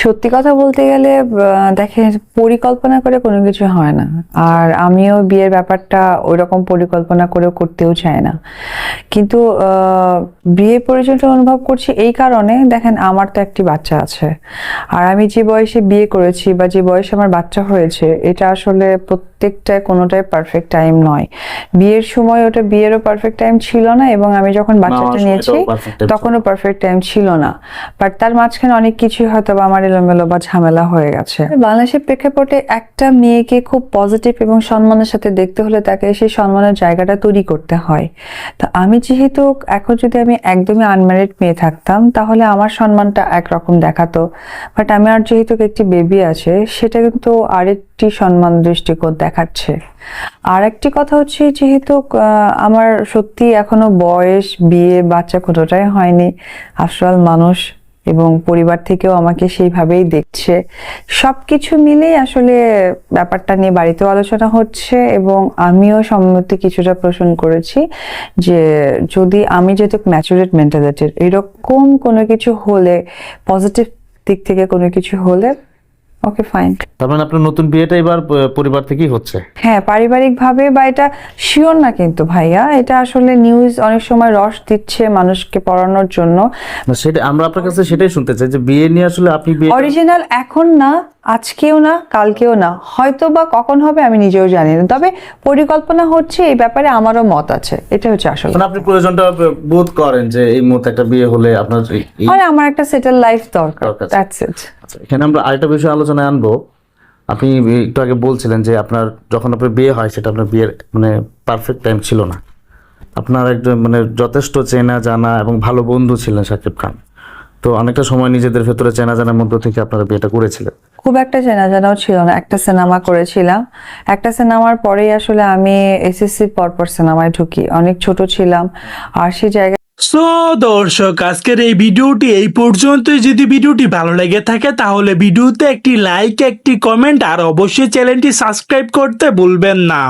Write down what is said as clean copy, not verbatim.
সত্যি কথা বলতে গেলে দেখেন, পরিকল্পনা করে কোনো কিছু হয় না। আর আমিও বিয়ের ব্যাপারটা ওইরকম পরিকল্পনা করেও করতেও চাই না। কিন্তু বিয়ে পর্যন্ত অনুভব করছি এই কারণে, দেখেন আমার তো একটি বাচ্চা আছে, আর আমি যে বয়সে বিয়ে করেছি বা যে বয়সে আমার বাচ্চা হয়েছে, এটা আসলে প্রত্যেকটায় কোনোটাই পারফেক্ট টাইম নয়। বিয়ের সময় ওটা বিয়েরও পারফেক্ট টাইম ছিল না, এবং আমি যখন বাচ্চাটা নিয়েছি তখনও পারফেক্ট টাইম ছিল না। বাট তার মাঝখানে অনেক কিছু হয়তো বা আমার এলোমেলো বা ঝামেলা হয়ে গেছে। বাংলাদেশের প্রেক্ষাপটে একটা মেয়েকে খুব পজিটিভ এবং সম্মানের সাথে দেখতে হলে তাকে সেই সম্মানের জায়গাটা তৈরি করতে হয়। তো আমি যেহেতু এখন, যদি আমি একদমই আনম্যারিড মেয়ে থাকতাম তাহলে আমার সম্মানটা একরকম দেখাতো, বাট আমার যেহেতু একটি বেবি আছে, সেটা কিন্তু আরেকটি সম্মান দৃষ্টিকোণ দেখাচ্ছে। আর একটি কথা হচ্ছে, যেহেতু আমার সত্যি এখনো বয়স, বিয়ে, বাচ্চা কোনোটাই হয়নি, আফটার অল মানুষ, এবং পরিবার থেকেও আমাকে সেইভাবেই দেখছে। সবকিছু মিলেই আসলে ব্যাপারটা নিয়ে বাড়িতেও আলোচনা হচ্ছে, এবং আমিও সম্মতি কিছুটা পোষণ করেছি যে যদি আমি যেহেতু ম্যাচুরেট মেন্টালিটির, এরকম কোনো কিছু হলে, পজিটিভ দিক থেকে কোনো কিছু হলে, ওকে ফাইন। তার মানে আপনার নতুন বিয়েটা এবার পরিবার থেকেই হচ্ছে? হ্যাঁ, পারিবারিক ভাবে, বা এটা শিওর না কিন্তু ভাইয়া, এটা আসলে নিউজ অনেক সময় রস দিচ্ছে মানুষকে পড়ানোর জন্য। সেটা আমরা আপনার কাছে সেটাই শুনতে চাই যে বিয়ে নিয়ে আসলে আপনি বিয়ে অরিজিনাল এখন না, আজকেও না, কালকেও না, হয়তো বা কখন হবে আমি নিজেও জানি না, তবে পরিকল্পনা হচ্ছে, এই ব্যাপারে আমারও মত আছে। এটা হচ্ছে আসলে, মানে আপনি প্রয়োজনটা বোধ করেন যে এই মুহূর্তে একটা বিয়ে হলে আপনার মানে আমার একটা সেটেল লাইফ দরকার, দ্যাটস ইট। এখানে আমরা আরেকটা বিষয় আলোচনায় আনবো। আপনি একটু আগে বলছিলেন যে আপনার যখন আপনার বিয়ে হয় সেটা আপনার বিয়ের মানে পারফেক্ট টাইম ছিল না। আপনার একজন মানে যথেষ্ট চেনা জানা এবং ভালো বন্ধু ছিলেন শাকিব খান, তো অনেকটা সময় নিজেদের ভেতরে চেনা জানার মধ্য থেকে আপনারা বিয়েটা করেছিলেন। খুব একটা চেনা জানাও ছিল না, একটা সিনেমা করেছিলাম। একটা সিনেমার পরেই আসলে আমি এসএসসি পরপর সিনেমায় ঢুকি, অনেক ছোট ছিলাম। আর সেই জায়গায় সো দর্শক, আজকের এই ভিডিওটি এই পর্যন্তই। যদি ভিডিওটি ভালো লেগে থাকে তাহলে ভিডিওতে একটি লাইক, একটি কমেন্ট আর অবশ্যই চ্যানেলটি সাবস্ক্রাইব করতে ভুলবেন না।